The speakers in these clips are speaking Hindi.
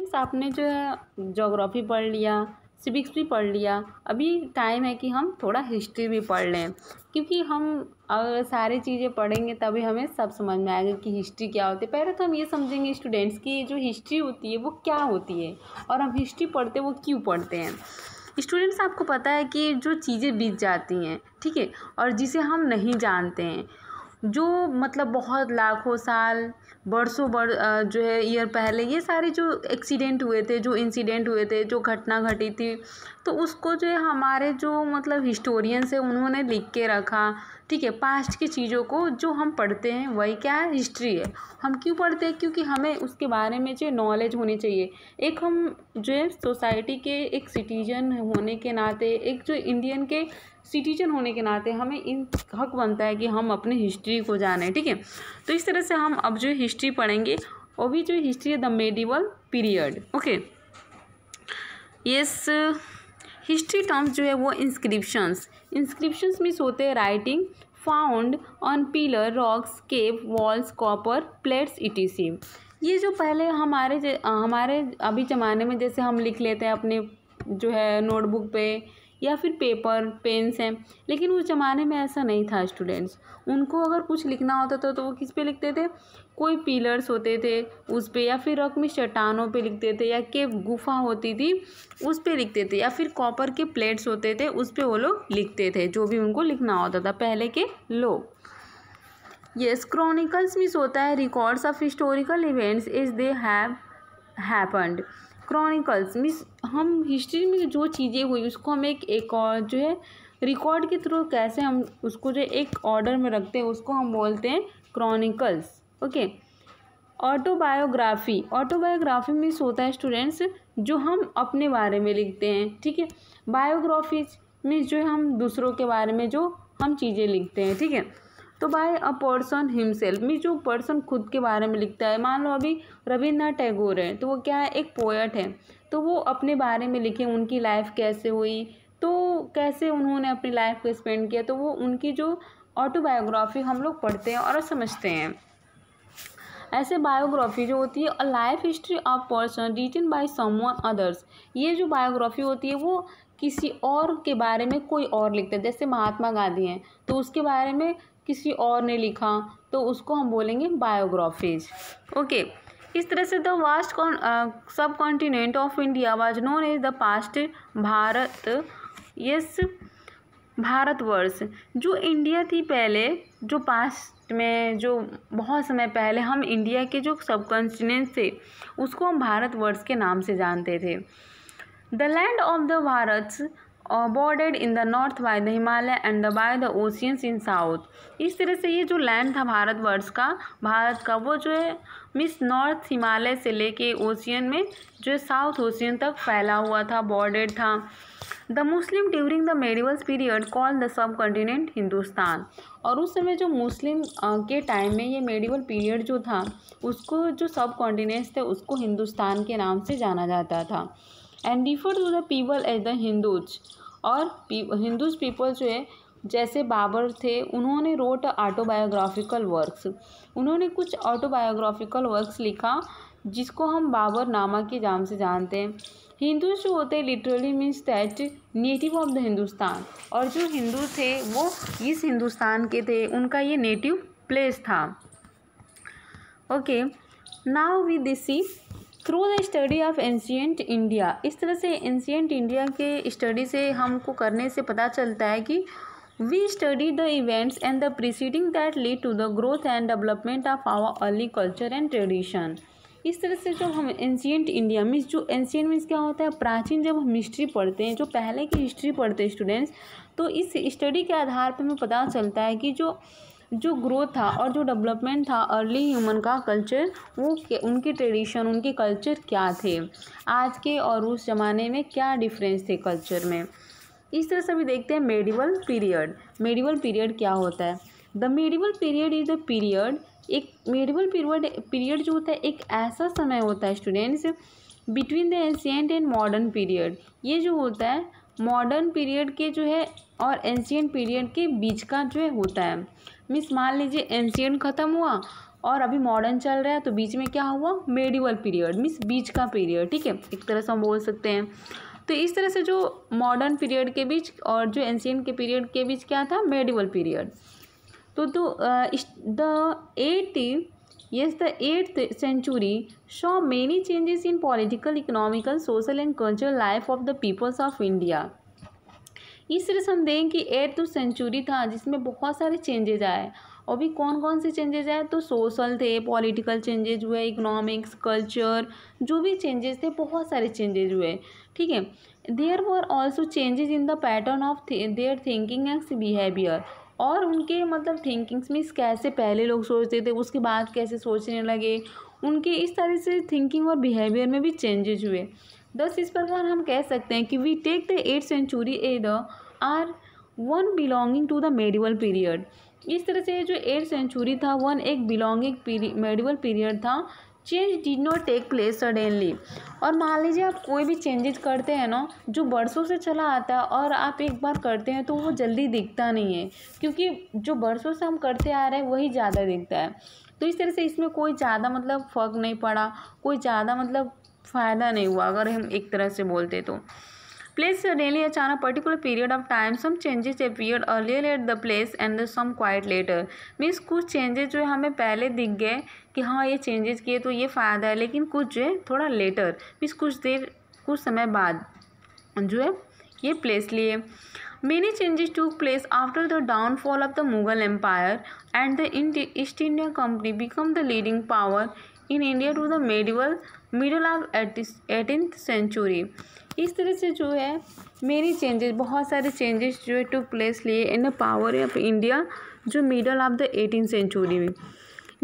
स्टूडेंट्स आपने जो है ज्योग्राफी पढ़ लिया, सिविक्स भी पढ़ लिया, अभी टाइम है कि हम थोड़ा हिस्ट्री भी पढ़ लें, क्योंकि हम अगर सारी चीज़ें पढ़ेंगे तभी हमें सब समझ में आएगा कि हिस्ट्री क्या होती है। पहले तो हम ये समझेंगे स्टूडेंट्स कि जो हिस्ट्री होती है वो क्या होती है और हम हिस्ट्री पढ़ते वो क्यों पढ़ते हैं। स्टूडेंट्स आपको पता है कि जो चीज़ें बीत जाती हैं, ठीक है, और जिसे हम नहीं जानते हैं, जो मतलब बहुत लाखों साल बरसों जो है ईयर पहले ये सारे जो एक्सीडेंट हुए थे, जो इंसिडेंट हुए थे, जो घटना घटी थी, तो उसको जो है हमारे जो मतलब हिस्टोरियंस है उन्होंने लिख के रखा, ठीक है। पास्ट की चीज़ों को जो हम पढ़ते हैं वही क्या है, हिस्ट्री है। हम क्यों पढ़ते हैं, क्योंकि हमें उसके बारे में जो नॉलेज होनी चाहिए। एक हम जो है सोसाइटी के एक सिटीजन होने के नाते, एक जो इंडियन के सिटीजन होने के नाते हमें इन हक बनता है कि हम अपनी हिस्ट्री को जानें, ठीक है। तो इस तरह से हम अब जो हिस्ट्री पढ़ेंगे, वो भी जो हिस्ट्री है the medieval period. Okay, yes, history terms जो है वो इंस्क्रिप्शंस मीन्स होते हैं writing found on pillar, rocks, cave, walls, copper plates etc.. ये जो पहले हमारे अभी ज़माने में जैसे हम लिख लेते हैं अपने जो है नोटबुक पे या फिर पेपर पेन से, लेकिन उस ज़माने में ऐसा नहीं था स्टूडेंट्स। उनको अगर कुछ लिखना होता था तो वो किस पे लिखते थे, कोई पिलर्स होते थे उस पे, या फिर रॉक में चट्टानों पे लिखते थे, या केव गुफा होती थी उस पे लिखते थे, या फिर कॉपर के प्लेट्स होते थे उस पे वो लोग लिखते थे जो भी उनको लिखना होता था पहले के लोग। यस, क्रॉनिकल्स मीन्स होता है records of historical events is they have happened. Chronicles means हम हिस्ट्री में जो चीज़ें हुई उसको हम एक और जो है रिकॉर्ड के थ्रू कैसे हम उसको जो एक ऑर्डर में रखते हैं उसको हम बोलते हैं क्रॉनिकल्स। ओके, ऑटोबायोग्राफी मीन्स होता है स्टूडेंट्स जो हम अपने बारे में लिखते हैं, ठीक है। बायोग्राफीज मीन्स जो हम दूसरों के बारे में जो हम चीज़ें लिखते हैं, ठीक है। तो by a person himself means जो पर्सन खुद के बारे में लिखता है। मान लो अभी रविन्द्रनाथ टैगोर है तो वो क्या है, एक पोएट है, तो वो अपने बारे में लिखे, उनकी लाइफ कैसे हुई, तो कैसे उन्होंने अपनी लाइफ को स्पेंड किया, तो वो उनकी जो ऑटोबायोग्राफी हम लोग पढ़ते हैं और समझते हैं। ऐसे बायोग्राफी जो होती है a life history of person written by someone others. ये जो बायोग्राफी होती है वो किसी और के बारे में कोई और लिखता है। जैसे महात्मा गांधी हैं तो उसके बारे में किसी और ने लिखा तो उसको हम बोलेंगे बायोग्राफीज। ओके, इस तरह से the vast sub continent of India was known as the past Bharat. Yes, Bharatvarsh जो इंडिया थी पहले, जो पास्ट में जो बहुत समय पहले हम इंडिया के जो सब कॉन्टिनेंट थे उसको हम भारतवर्ष के नाम से जानते थे। The land of the Bharat bordered in the north by the Himalaya and by the oceans in south. इस तरह से ये जो लैंड था भारतवर्ष का, भारत का, वो जो है मिस नॉर्थ हिमालय से लेके ओशियन में जो है साउथ ओशियन तक फैला हुआ था, बॉर्डर्ड था। The Muslim during the medieval period called the sub continent Hindustan. और उस समय जो मुस्लिम के टाइम में ये मेडिवल पीरियड जो था उसको जो सब कॉन्टिनेंट्स थे उसको हिंदुस्तान के नाम से जाना जाता था। And refer to the people as the Hindus. और हिंदूज पीपल जो है जैसे बाबर थे उन्होंने रोट ऑटोबायोग्राफिकल वर्क्स, उन्होंने कुछ ऑटोबायोग्राफिकल वर्क्स लिखा जिसको हम बाबर नामा के नाम से जानते हैं। हिंदूज जो होते हैं literally means that native of the Hindustan. और जो हिंदू थे वो इस हिंदुस्तान के थे, उनका ये नेटिव प्लेस था। Okay, now we this see through the study of ancient India. इस तरह से एंशियंट इंडिया के स्टडी से हमको करने से पता चलता है कि we study the events and the preceding that lead to the growth and development of our early culture and tradition. इस तरह से जो हम एंशियंट इंडिया मीन्स जो एंशियंट मीन्स क्या होता है, प्राचीन, जब हम हिस्ट्री पढ़ते हैं, जो पहले की हिस्ट्री पढ़ते हैं स्टूडेंट्स, तो इस स्टडी के आधार पर हमें पता चलता है कि जो ग्रोथ था और जो डेवलपमेंट था अर्ली ह्यूमन का कल्चर, वो उनकी ट्रेडिशन, उनके कल्चर क्या थे, आज के और उस ज़माने में क्या डिफरेंस थे कल्चर में। इस तरह से भी देखते हैं मेडिवल पीरियड। मेडिवल पीरियड क्या होता है? The medieval period is the period, एक मेडिवल पीरियड जो होता है एक ऐसा समय होता है students between the ancient and modern period. ये जो होता है मॉडर्न पीरियड के जो है और एंशिएंट पीरियड के बीच का जो है होता है। मीन्स मान लीजिए एंशिएंट ख़त्म हुआ और अभी मॉडर्न चल रहा है, तो बीच में क्या हुआ, मेडिवल पीरियड मीन्स बीच का पीरियड, ठीक है, एक तरह से हम बोल सकते हैं। तो इस तरह से जो मॉडर्न पीरियड के बीच और जो एंशिएंट के पीरियड के बीच क्या था, मेडिवल पीरियड। तो the eighth century saw many changes in political, economical, social and cultural life of the peoples of India. इस तरह से हम देखें कि 8th सेंचुरी था जिसमें बहुत सारे चेंजेज आए, और भी कौन कौन से चेंजेज आए, तो सोशल थे, पॉलिटिकल चेंजेज हुए, इकोनॉमिक्स, कल्चर, जो भी चेंजेस थे बहुत सारे चेंजेज हुए, ठीक है। There were also changes in the pattern of their thinking and behaviour, और उनके मतलब थिंकिंग्स में कैसे पहले लोग सोचते थे उसके बाद कैसे सोचने लगे, उनके इस तरह से थिंकिंग और बिहेवियर में भी चेंजेस हुए। थस इस प्रकार हम कह सकते हैं कि we take the 8th century a the are one belonging to the medieval period. इस तरह से जो 8th सेंचुरी था वन एक बिलोंगिंग मेडिवल पीरियड था। Change did not take place suddenly, और मान लीजिए आप कोई भी चेंजेस करते हैं ना जो बरसों से चला आता है और आप एक बार करते हैं तो वो जल्दी दिखता नहीं है, क्योंकि जो बरसों से हम करते आ रहे हैं वही ज़्यादा दिखता है। तो इस तरह से इसमें कोई ज़्यादा मतलब फ़र्क नहीं पड़ा, कोई ज़्यादा मतलब फ़ायदा नहीं हुआ अगर हम एक तरह से बोलते तो। प्लेस सडनली अचानक particular period of time some changes appeared earlier at the place and some quite later. Means कुछ चेंजेस जो है हमें पहले दिख गए कि हाँ ये चेंजेस किए तो ये फ़ायदा है, लेकिन कुछ जो है थोड़ा लेटर मीन्स कुछ समय बाद जो है ये प्लेस लिए। Many changes took place after the downfall of the Mughal Empire and the East India Company became the leading power in India to the middle of 18th century। इस तरह से जो है मेनी चेंजेस बहुत सारे चेंजेस जो है टुक प्लेस लिए in the power of India जो middle of the 18th century में।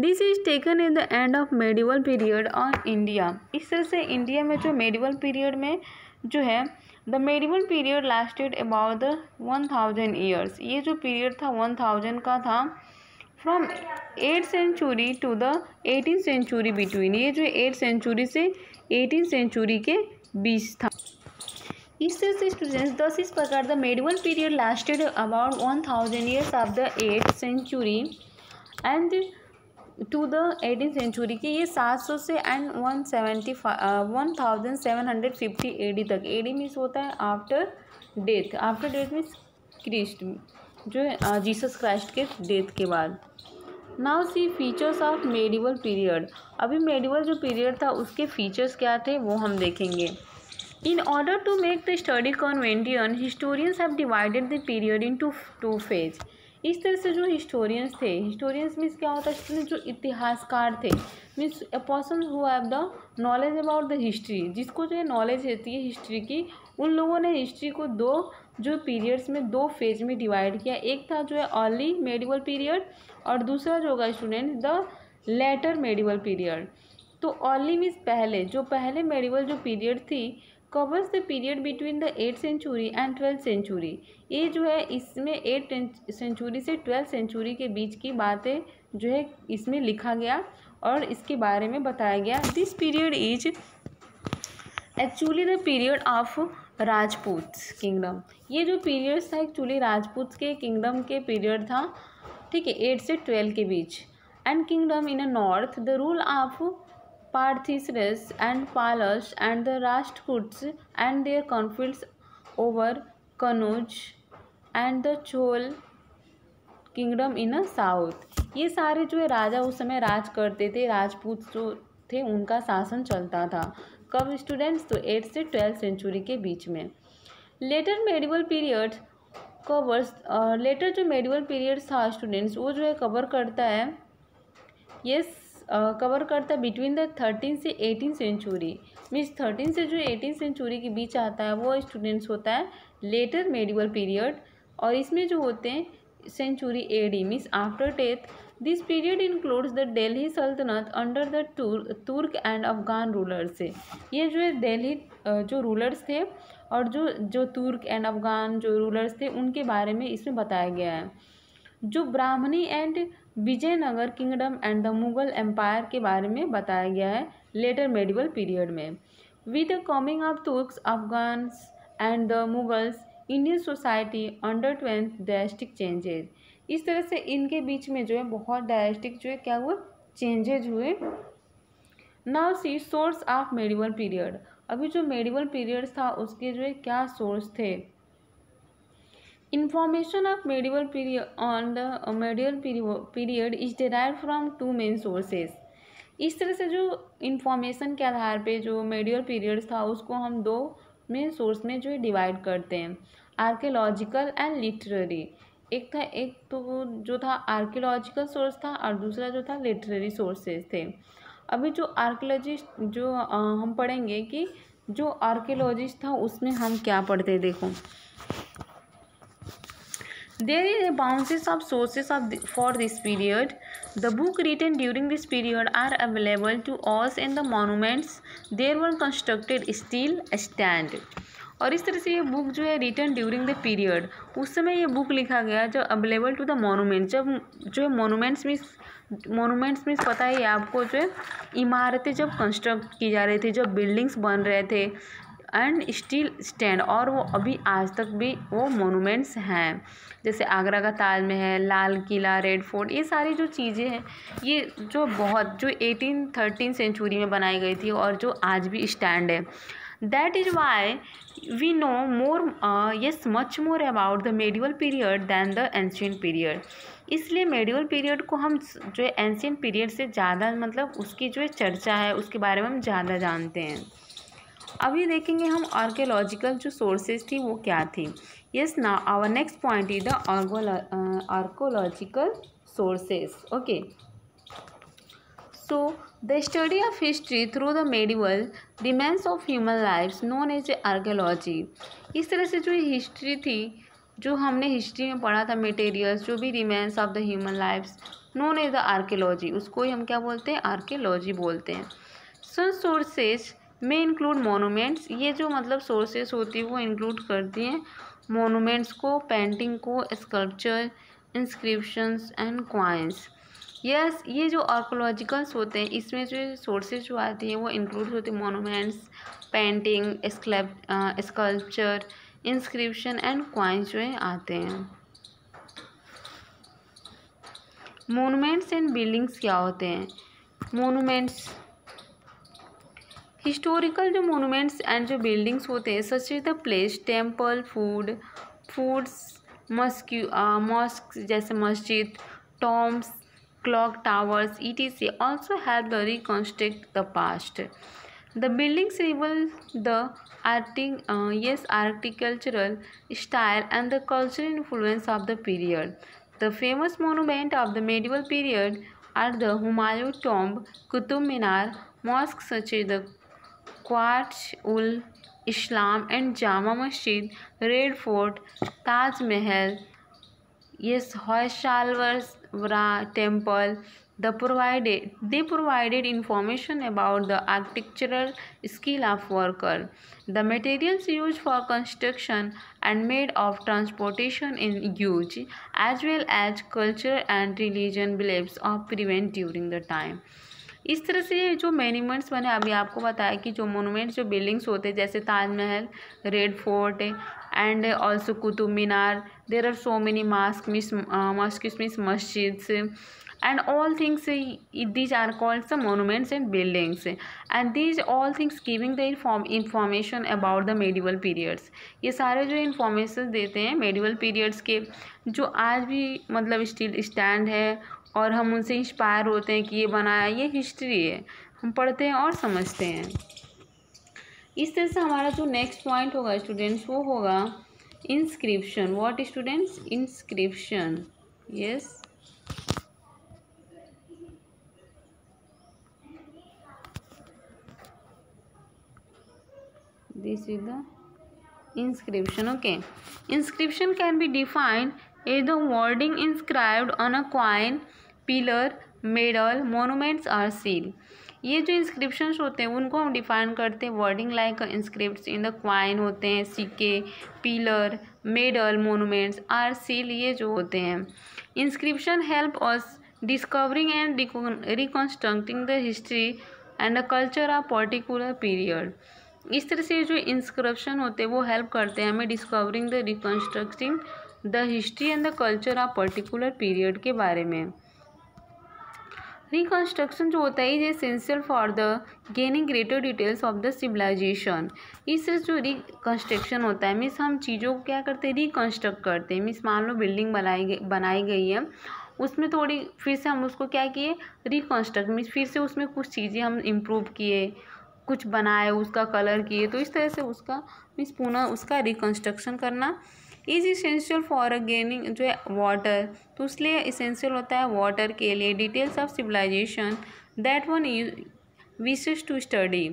This is taken in the end of medieval period on India. इस तरह से इंडिया में जो मेडिवल पीरियड में जो है the medieval period lasted about the 1000 years. ये जो पीरियड था 1000 का था, from 8th century to the 18th century between. ये जो 8th सेंचुरी से 18th सेंचुरी के बीच था। इस तरह से स्टूडेंट्स दस इस प्रकार the medieval period lasted about 1000 years of the 8th century and to the 18th century के ये 700 से एंड 1750 AD तक। AD मीन्स होता है after death, after death means Christ जो है जीसस क्राइस्ट के डेथ के बाद। Now see features of medieval period. अभी मेडिवल जो पीरियड था उसके फीचर्स क्या थे वो हम देखेंगे। In order to make the study कन्वेंटियन historians have divided the period in two phase. इस तरह से जो हिस्टोरियंस थे, हिस्टोरियंस मीन्स क्या होता है, जो इतिहासकार थे means a person who have the knowledge about the history, जिसको जो है नॉलेज रहती है हिस्ट्री की, उन लोगों ने हिस्ट्री को दो जो पीरियड्स में दो फेज में डिवाइड किया। एक था जो है अर्ली मेडिवल पीरियड और दूसरा जो होगा student the later medieval period. तो अर्ली मीन्स पहले, जो पहले मेडिवल जो पीरियड थी covers the period between the 8th century and 12th century. ये जो है इसमें 8th सेंचुरी से 12th सेंचुरी के बीच की बातें जो है इसमें लिखा गया और इसके बारे में बताया गया। This period is actually the period of Rajput kingdom. ये जो पीरियड था एक्चुअली राजपूत के किंगडम के पीरियड था, ठीक है, 8 से 12 के बीच। And kingdom in a north the rule of Parthishras and Palas and the Rashtrakuts and their conflicts over Kannauj and the Chol kingdom in the south। ये सारे जो है राजा उस समय राज करते थे, राजपूत जो थे उनका शासन चलता था। कब स्टूडेंट्स, तो 8 से 12 सेंचुरी के बीच में। Later medieval period covers, later जो मेडिवल पीरियड था स्टूडेंट्स वो जो है कवर करता है, यस कवर करता है बिटवीन द 13 से 18 सेंचुरी। मीन्स 13 से जो 18 सेंचुरी के बीच आता है वो स्टूडेंट्स होता है लेटर मेडिवल पीरियड। और इसमें जो होते हैं century AD means after death. This period includes the Delhi Sultanate under the Turk and Afghan rulers से। ये जो है दिल्ली जो रूलर्स थे और जो तुर्क एंड अफगान जो रूलर्स थे उनके बारे में इसमें बताया गया है। जो Brahmani and Vijayanagar kingdom and the Mughal empire के बारे में बताया गया है लेटर मेडिवल पीरियड में। With the coming of Turks, Afghans and the Mughals, Indian society underwent drastic changes. इस तरह से इनके बीच में जो है बहुत ड्रास्टिक जो है क्या हुआ, चेंजेज हुए। Now see source of medieval period. अभी जो मेडिवल पीरियड था उसके जो है क्या सोर्स थे। Information of medieval period on the medieval period is derived from two main sources। इस तरह से जो इंफॉर्मेशन के आधार पे जो मेडिवल पीरियड था उसको हम दो मेन सोर्स में जो है डिवाइड करते हैं, आर्कियोलॉजिकल एंड लिटरेरी। एक तो जो था आर्कियोलॉजिकल सोर्स था और दूसरा जो था लिटरेरी सोर्सेज थे। अभी जो आर्कियोलॉजिस्ट जो हम पढ़ेंगे कि जो आर्कियोलॉजिस्ट था उसमें हम क्या पढ़ते, देखो there is a bounces of sources for this period. The book written during this period are available to us and the monuments there were constructed still stand। और इस तरह से ये बुक जो है रिटन ड्यूरिंग द पीरियड, उस समय ये बुक लिखा गया जो अवेलेबल टू द मोनूमेंट, जब जो है मोनूमेंट्स मीन्स पता है आपको, जो है इमारतें जब कंस्ट्रक्ट की जा रही थी, जब बिल्डिंग्स बन रहे थे एंड स्टिल स्टैंड, और वो अभी आज तक भी वो मोनूमेंट्स हैं, जैसे आगरा का ताजमहल, लाल किला, रेड फोर्ट, ये सारी जो चीज़ें हैं ये जो बहुत जो 13 सेंचुरी में बनाई गई थी और जो आज भी स्टैंड है। That is why we know more much more about the medieval period than the ancient period. इसलिए मेडिवल पीरियड को हम जो है एंशिएंट पीरियड से ज़्यादा मतलब उसकी जो है चर्चा है उसके बारे में हम ज़्यादा जानते हैं। अभी देखेंगे हम आर्कियोलॉजिकल जो सोर्सेज थी वो क्या थी। यस ना our next point is the archaeological sources. Okay, so the study of history through the medieval remains of human lifes known as archaeology. इस तरह से जो हिस्ट्री थी, जो हमने हिस्ट्री में पढ़ा था, मटेरियल्स जो भी remains of the human lifes known as the archaeology, उसको ही हम क्या बोलते हैं, आर्कियोलॉजी बोलते हैं। सम सोर्सेज में इंक्लूड मोनूमेंट्स, ये जो मतलब सोर्सेस होती है वो इंक्लूड करती हैं मोनूमेंट्स को, पेंटिंग को, sculpture, inscriptions and coins. Yes, ये जो आर्कियोलॉजिकल्स होते हैं इसमें जो सोर्सेज जो आती हैं वो इंक्लूड होती हैं monuments, painting, sculpture, inscription and coins जो है आते हैं। मोनूमेंट्स एंड बिल्डिंग्स क्या होते हैं। मोनूमेंट्स हिस्टोरिकल जो मोनूमेंट्स एंड जो बिल्डिंग्स होते हैं such is the palace, temple, forts, mosque जैसे मस्जिद, tombs, clock towers etc also help the reconstruct the past. The buildings reveal the architectural style and the cultural influence of the period. The famous monument of the medieval period are the Humayun tomb, Qutub Minar, mosques such as the Quwat-ul-Islam and Jama Masjid, Red Fort, Taj Mahal, Hoyshalwara Temple. They provided information about the architectural skill of worker, the materials used for construction and made of transportation in use, as well as culture and religion beliefs of prevent during the time. इस तरह से जो मोन्यूमेंट्स मैंने अभी आपको बताया कि जो मोन्यूमेंट्स जो बिल्डिंग्स होते हैं जैसे Taj Mahal, red fort and also Qutub Minar, there are so many mosques means मस्जिद्स and all things these are called some monuments and buildings, and these all things giving the information about the medieval periods। ये सारे जो information देते हैं medieval periods के, जो आज भी मतलब स्टिल स्टैंड है और हम उनसे इंस्पायर होते हैं कि ये बनाया, ये हिस्ट्री है, हम पढ़ते हैं और समझते हैं। इस तरह से हमारा जो नेक्स्ट पॉइंट होगा स्टूडेंट्स वो होगा inscription. What students, inscription. Yes, this is the inscription. Okay, inscription can be defined as the wording inscribed on a coin, pillar, medal, monuments or seal। ये जो इंस्क्रिप्शंस होते हैं उनको हम डिफाइन करते हैं wording like inscript in the coin होते हैं, सिक्के, पिलर, मेडल, मोनूमेंट्स और सील, ये जो होते हैं। Inscription help us discovering and reconstructing the history and the culture of particular period. इस तरह से जो इंस्क्रिप्शन होते हैं वो हेल्प करते हैं हमें discovering the reconstructing the history and the culture of particular period के बारे में। रिकन्स्ट्रक्शन जो होता है is essential for the gaining greater details of the civilisation. इस जो रिकन्स्ट्रक्शन होता है मीन्स हम चीज़ों को क्या करते हैं, रिकन्स्ट्रक्ट करते हैं। मीन्स मान लो बिल्डिंग बनाई गई है, उसमें थोड़ी फिर से हम उसको क्या किए, रिकन्स्ट्रक्ट मीन्स फिर से उसमें कुछ चीज़ें हम इम्प्रूव किए, कुछ बनाए, उसका कलर किए, तो इस तरह से उसका मीन्स पुनः उसका रिकन्स्ट्रक्शन करना। इज इसेंशियल फॉर गेनिंग जो है वाटर, तो इसलिए इसेंशियल होता है वाटर के लिए। Details of civilisation that one wishes to study.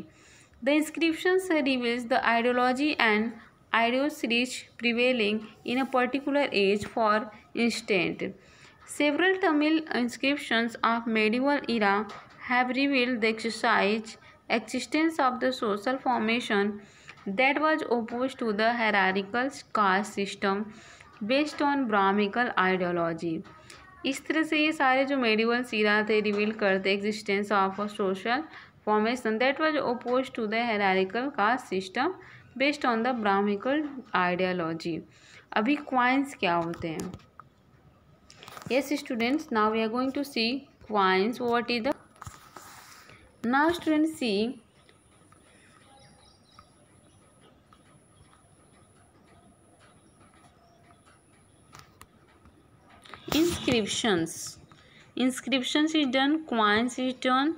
The inscriptions reveals the ideology and ideas reach prevailing in a particular age. For instance, several Tamil inscriptions of medieval era have revealed the existence of the social formation that was opposed to the hierarchical caste system based on Brahminical ideology. इस तरह से ये सारे जो मेडिवल सीरा थे रिवील करते existence of a social formation that was oppose to the hierarchical caste system based on the Brahmical ideology. अभी क्वाइंस क्या होते हैं? Yes students, now we are going to see coins. What is the now students see inscriptions is done, coins is done.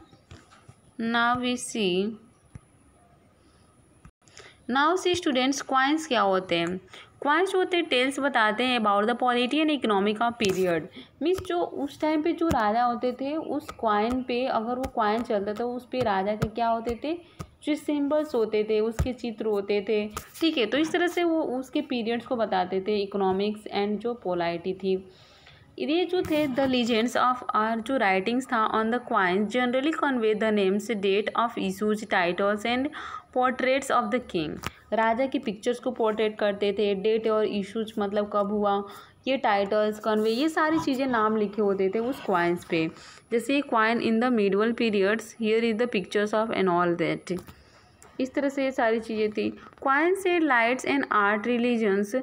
Now see students, coins क्या होते हैं? क्वाइंस होते हैं टेल्स बताते हैं about the polity and economic of period. Means जो उस टाइम पे जो राजा होते थे उस क्वाइन पे अगर वो क्वाइन चलता था उस पे राजा के क्या होते थे, जो सिंबल्स होते थे, उसके चित्र होते थे। ठीक है, तो इस तरह से वो उसके पीरियड्स को बताते थे, इकोनॉमिक्स एंड जो पोलाइटी थी। ये जो थे द लीजेंड्स ऑफ आर जो राइटिंग्स था on the coins generally convey the names, date of issues, titles and portraits of the king. राजा की पिक्चर्स को पोर्ट्रेट करते थे, डेट और इशूज मतलब कब हुआ, ये टाइटल्स, कन्वे, ये सारी चीज़ें नाम लिखे होते थे उस क्वाइंस पे। जैसे coin in the medieval periods, here is the pictures of and all that. इस तरह से ये सारी चीज़ें थी। क्वाइन से lights and art, religions,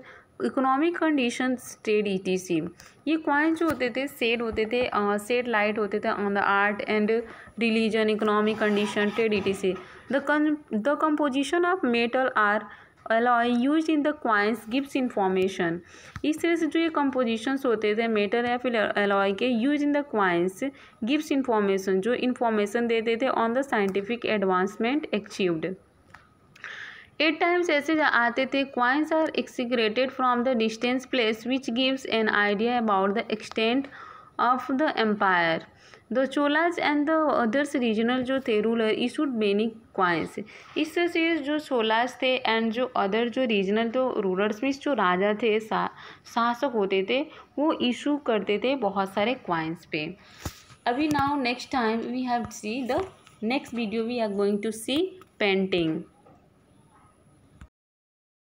economic condition, trade ETC। ये क्वाइन जो होते थे सेड होते थे, सेड लाइट होते थे on the art and religion, economic condition, trade ETC। The composition of metal or alloy use in the coins gives information. इस तरह से जो ये कंपोजिशंस होते थे मेटल या फिर अलॉय के use in the coins gives information, जो इंफॉर्मेशन देते थे on the scientific advancement achieved. At times ऐसे आते थे coins are excavated from the distance place which gives an idea about the extent of the empire. The Cholas and the others regional जो थे रूलर इशूड मेनी क्वाइंस। इस तरह से जो चोलाज थे एंड जो अदर जो रीजनल जो रूलर्स मीन्स जो राजा थे, शासक होते थे, वो इशू करते थे बहुत सारे क्वाइंस पे। अभी now next time we have see the next video we are going to see painting.